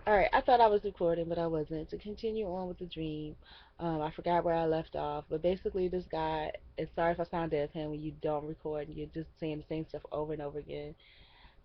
Alright, I thought I was recording, but I wasn't. To continue on with the dream, I forgot where I left off, but basically this guy, and sorry if I sound deaf him when you don't record and you're just saying the same stuff over and over again,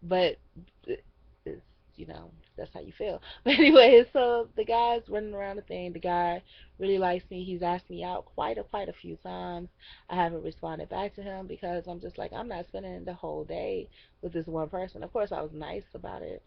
but it's, you know, that's how you feel. But anyway, so the guy's running around the thing. The guy really likes me. He's asked me out quite a few times. I haven't responded back to him because I'm just like, I'm not spending the whole day with this one person. Of course, I was nice about it.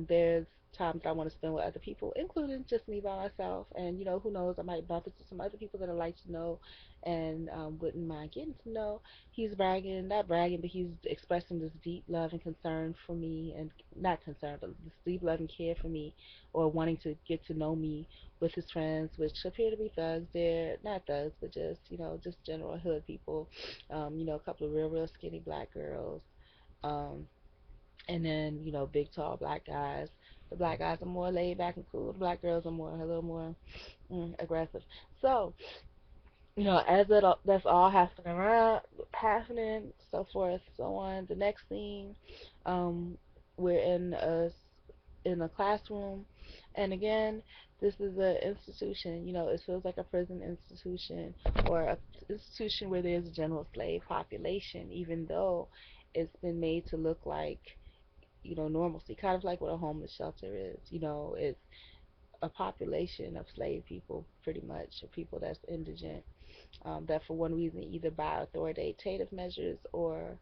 There's times I want to spend with other people, including just me by myself. And who knows, I might bump into some other people that I like to know and wouldn't mind getting to know. He's bragging, not bragging, but he's expressing this deep love and concern for me, and not concern, but this deep love and care for me, or wanting to get to know me with his friends, which appear to be thugs. They're not thugs, but just general hood people. A couple of real skinny black girls, um, and then big tall black guys. The black guys are more laid back and cool. The black girls are a little more aggressive. So as that's all happening, so forth, so on. The next scene, um, we're in a classroom, and again, this is an institution. It feels like a prison institution or a institution where there's a general slave population, even though it's been made to look like normalcy, kind of like what a homeless shelter is. It's a population of slave people, pretty much, or people that's indigent, that for one reason, either by authoritative measures or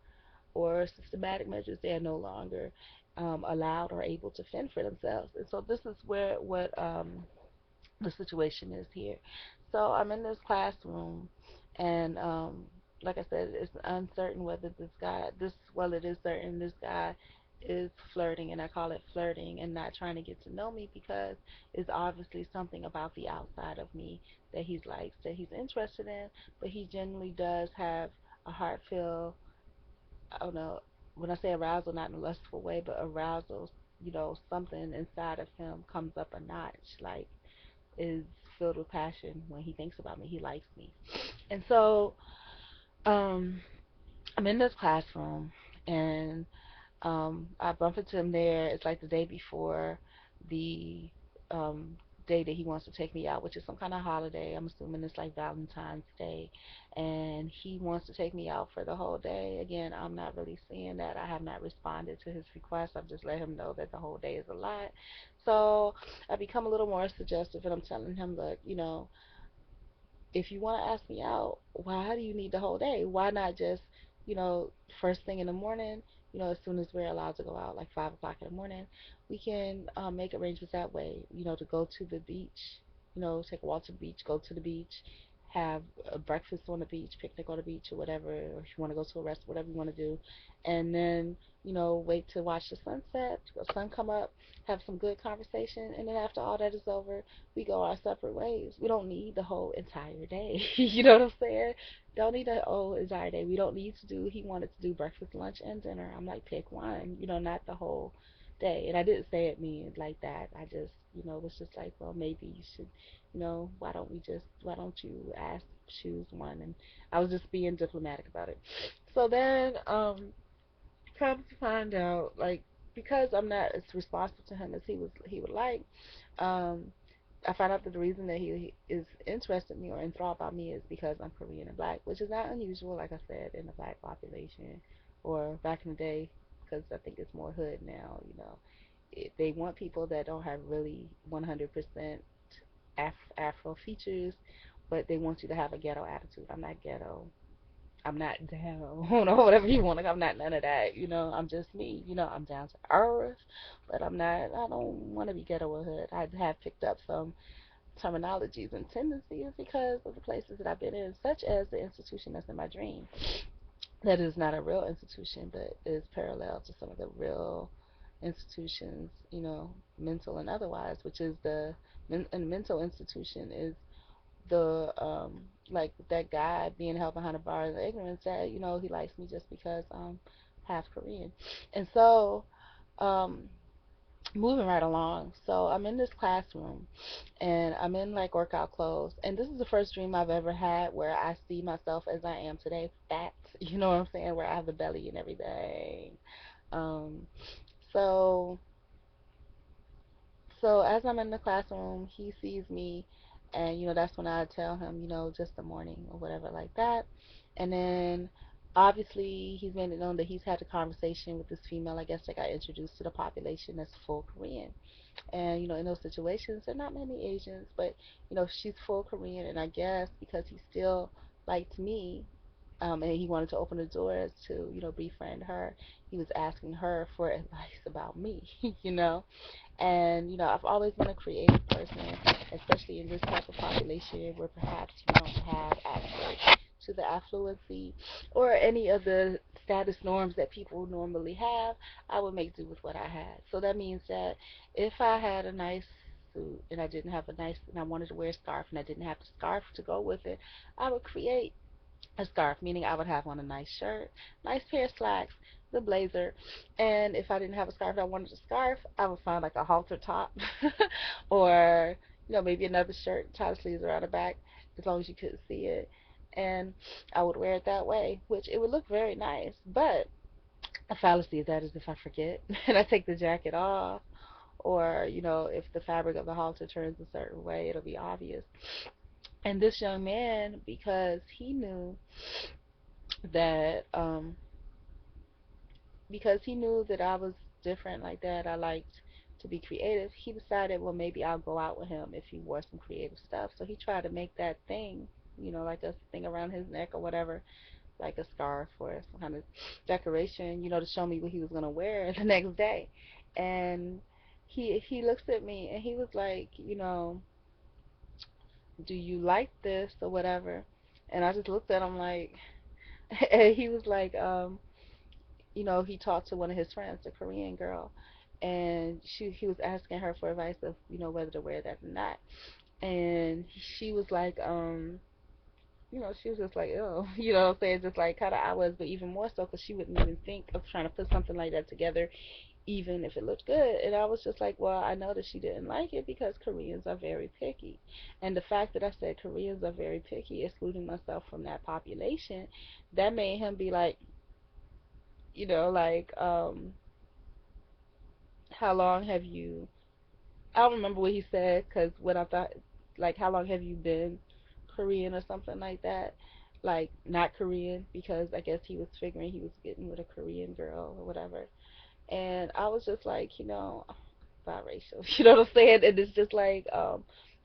systematic measures, they are no longer allowed or able to fend for themselves. And so this is where what the situation is here. So I'm in this classroom, and like I said, it's uncertain whether well, it is certain this guy is flirting, and I call it flirting and not trying to get to know me, because it's obviously something about the outside of me that he likes, that he's interested in, but he generally does have a heartfelt, I don't know, when I say arousal, not in a lustful way, but arousal, something inside of him comes up a notch, like is filled with passion when he thinks about me. He likes me. And so um, I'm in this classroom, and I bump into him there. It's like the day before the um, day that he wants to take me out, which is some kind of holiday. I'm assuming it's like Valentine's Day. And he wants to take me out for the whole day. Again, I'm not really seeing that. I have not responded to his request. I've just let him know that the whole day is a lot. So I become a little more suggestive, and I'm telling him, look, if you want to ask me out, why do you need the whole day? Why not just, you know, first thing in the morning, as soon as we're allowed to go out, like 5 o'clock in the morning, we can make arrangements that way, to go to the beach, take a walk to the beach, go to the beach, have a breakfast on the beach, picnic on the beach, or whatever, or if you want to go to a restaurant, whatever you want to do, and then, wait to watch the sunset, the sun come up, have some good conversation, and then after all that is over, we go our separate ways. We don't need the whole entire day. You know what I'm saying? Don't need the whole entire day. We don't need to do, he wanted to do breakfast, lunch, and dinner. I'm like, pick one, not the whole day. And I didn't say it mean like that. I just, was just like, well, maybe you should, why don't you choose one? And I was just being diplomatic about it. So then, come to find out, like, because I'm not as responsive to him as he would like, um, I found out that the reason that he is interested in me or enthralled by me is because I'm Korean and black, which is not unusual, like I said, in the black population or back in the day, because I think it's more hood now. They want people that don't have really 100% Afro features, but they want you to have a ghetto attitude. I'm not ghetto. I'm not down or whatever you want. Like, I'm not none of that. I'm just me. I'm down to earth, but I'm not. I don't want to be ghetto or hood. I have picked up some terminologies and tendencies because of the places that I've been in, such as the institution that's in my dream. That is not a real institution, but is parallel to some of the real institutions, mental and otherwise, which is a mental institution is the like that guy being held behind a bar of ignorance that he likes me just because I'm half Korean. And so um moving right along, so I'm in this classroom, and I'm in like workout clothes, and this is the first dream I've ever had where I see myself as I am today, fat, you know what I'm saying, where I have the belly and everything. um so So as I'm in the classroom, he sees me, and that's when I tell him, just the morning or whatever like that. And then obviously he's made it known that he's had a conversation with this female. I guess they got introduced to the population that's full Korean. And in those situations, there are not many Asians, but she's full Korean, and I guess because he still liked me, and he wanted to open the doors to befriend her, he was asking her for advice about me, you know. And I've always been a creative person, especially in this type of population where perhaps you don't have access to the affluency or any of the status norms that people normally have. I would make do with what I had. So that means that if I had a nice suit and I didn't have a nice, and I wanted to wear a scarf and I didn't have the scarf to go with it, I would create a scarf, meaning I would have on a nice shirt, nice pair of slacks, the blazer, and if I didn't have a scarf and I wanted a scarf, I would find like a halter top or maybe another shirt, tie the sleeves around the back as long as you couldn't see it, and I would wear it that way, which it would look very nice. But a fallacy of that is if I forget and I take the jacket off, or if the fabric of the halter turns a certain way, it'll be obvious. And this young man, that because he knew that I was different like that, I liked to be creative, he decided, well, maybe I'll go out with him if he wore some creative stuff. So he tried to make that thing, like a thing around his neck or whatever, like a scarf or some kind of decoration, to show me what he was going to wear the next day. And he looks at me and he was like, do you like this or whatever? And I just looked at him like, and he was like, he talked to one of his friends, a Korean girl, and he was asking her for advice of, whether to wear that or not. And she was like, she was just like, oh, what I'm saying, just like kind of I was, but even more so because she wouldn't even think of trying to put something like that together, even if it looked good. And I was just like, well, I know that she didn't like it because Koreans are very picky. And the fact that I said Koreans are very picky, excluding myself from that population, that made him be like, like, how long have you, I don't remember what he said because what I thought, like, how long have you been Korean or something like that? Like, not Korean, because I guess he was figuring he was getting with a Korean girl or whatever. And I was just like, biracial, you know what I'm saying? And it's just like,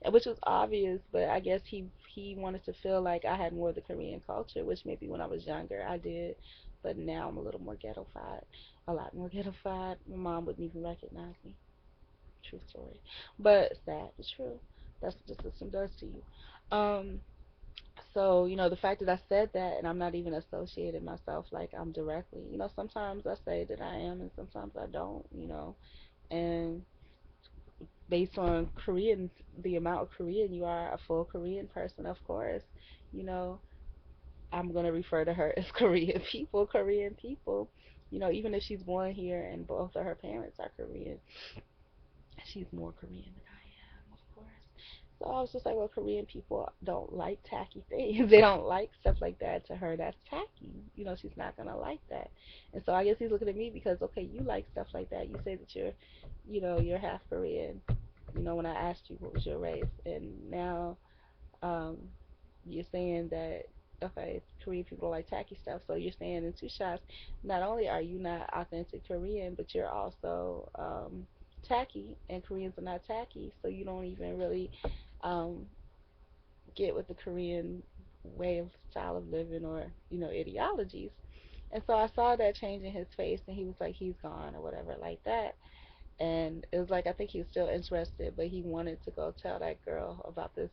which was obvious, but I guess he wanted to feel like I had more of the Korean culture, which maybe when I was younger I did, but now I'm a little more ghettofied, a lot more ghettofied. My mom wouldn't even recognize me. True story, but sad but true. That's what the system does to you. Um, so the fact that I said that, and I'm not even associated myself like I'm directly. Sometimes I say that I am, and sometimes I don't. And based on Korean, the amount of Korean you are, a full Korean person, of course, you know, I'm gonna refer to her as Korean people, Korean people. Even if she's born here and both of her parents are Korean, she's more Korean than I am, of course. So I was just like, well, Korean people don't like tacky things. They don't like stuff like that. To her, that's tacky. She's not gonna like that. And so I guess he's looking at me because, okay, you like stuff like that. You say that you're half Korean. When I asked you what was your race, and now um, you're saying that, okay, Korean people like tacky stuff. So you're saying in two shots, not only are you not authentic Korean, but you're also tacky, and Koreans are not tacky. So you don't even really um, get with the Korean way of style of living or ideologies. And so I saw that change in his face, and he was like, he's gone or whatever like that. And it was like I think he was still interested, but he wanted to go tell that girl about this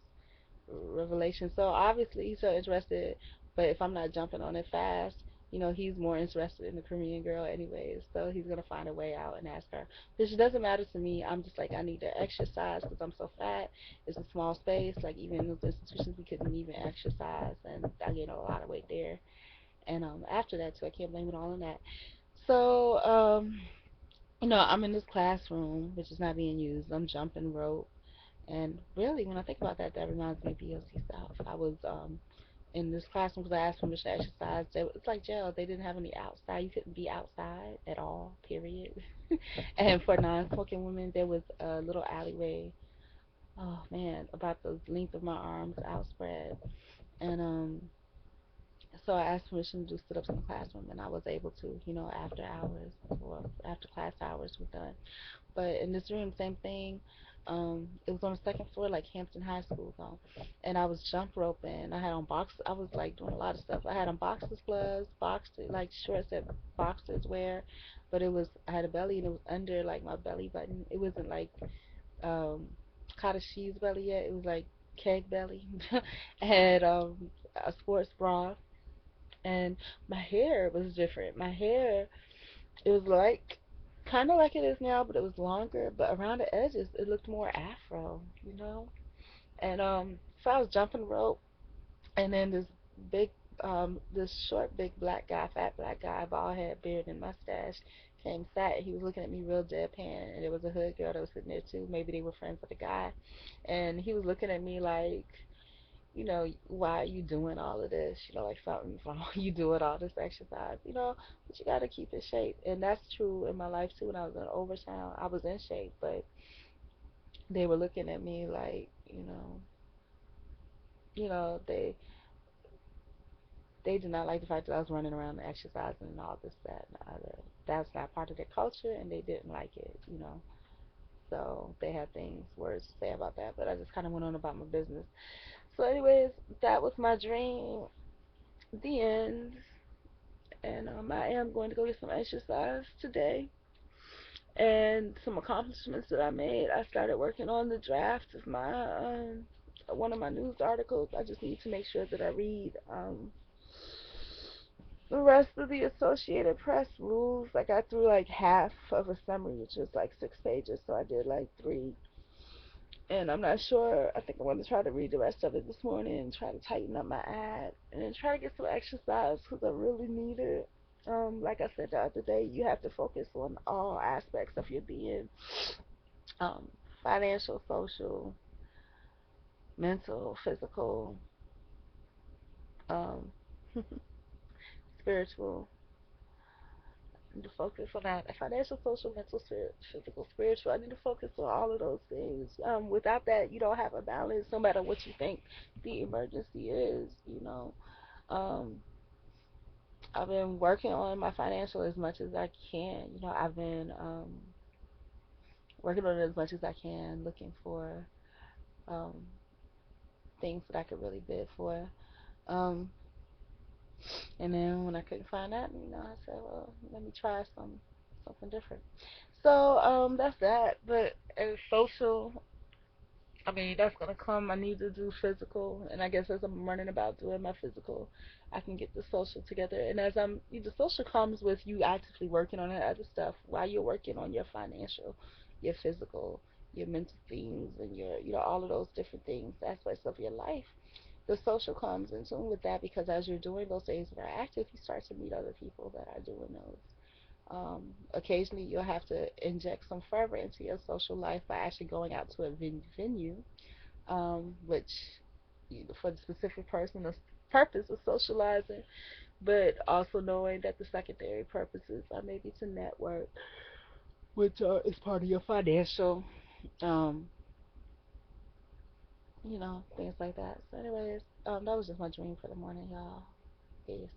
revelation. So obviously he's so interested, but if I'm not jumping on it fast, he's more interested in the Korean girl anyways. So he's gonna find a way out and ask her, which doesn't matter to me. I'm just like I need to exercise because I'm so fat. It's a small space. Like even in those institutions, we couldn't even exercise, and I gained a lot of weight there. And after that too, I can't blame it all on that. So I'm in this classroom which is not being used. I'm jumping rope. And really, when I think about that, that reminds me of BLC South. I was in this classroom because I asked permission to exercise. It's like jail. They didn't have any outside. You couldn't be outside at all. Period. And for non-smoking women, there was a little alleyway. Oh man, about the length of my arms outspread. And so I asked permission to do sit-ups in the classroom, and I was able to, after hours or after class hours were done. But in this room, same thing. It was on the second floor, like Hampton High School, though. And I was jump roping. I had on box. I was like doing a lot of stuff. I had on boxers gloves, boxers like shorts that boxers wear, but it was I had a belly and it was under like my belly button. It wasn't like um cottage cheese belly yet. It was like keg belly. I had a sports bra, and my hair was different. My hair, it was like kind of like it is now, but it was longer. But around the edges, it looked more afro. And so I was jumping rope, and then big, this short, big black guy, fat black guy, bald head, beard, and mustache, came sat. He was looking at me real deadpan, and there was a hood girl that was sitting there too. Maybe they were friends with the guy, and he was looking at me like, why are you doing all of this? Like something's wrong. You doing all this exercise, but you got to keep in shape. And that's true in my life too. When I was in Overtown, I was in shape, but they were looking at me like, they did not like the fact that I was running around and exercising and all this, that, and the other. That's not part of their culture, and they didn't like it. So they had words to say about that, but I just kind of went on about my business. So, anyways, that was my dream. The end. And I am going to go get some exercise today. And some accomplishments that I made. I started working on the draft of my one of my news articles. I just need to make sure that I read the rest of the Associated Press rules. I got through like half of a summary, which was like 6 pages, so I did like three. And I'm not sure. I think I want to try to read the rest of it this morning and try to tighten up my ad and then try to get some exercise because I really need it. Like I said the other day, you have to focus on all aspects of your being, um, financial, social, mental, physical, um, spiritual. I need to focus on that. Financial, social, mental, physical, spiritual. I need to focus on all of those things. Without that, you don't have a balance, no matter what you think the emergency is. Um, I've been working on my financial as much as I can. I've been working on it as much as I can, looking for um, things that I could really bid for. Um, and then when I couldn't find that, I said, well, let me try something different. So that's that. But as social, I mean, that's gonna come. I need to do physical, and I guess as I'm running about doing my physical, I can get the social together. And as the social comes with you actively working on that other stuff while you're working on your financial, your physical, your mental things, and your, all of those different things, aspects of your life. The social comes in tune with that because as you're doing those things that are active, you start to meet other people that are doing those. Occasionally, you'll have to inject some fervor into your social life by actually going out to a venue, which for the specific person, the purpose of socializing, but also knowing that the secondary purposes are maybe to network, which is part of your financial, um, things like that. So, anyways, that was just my dream for the morning, y'all. Peace.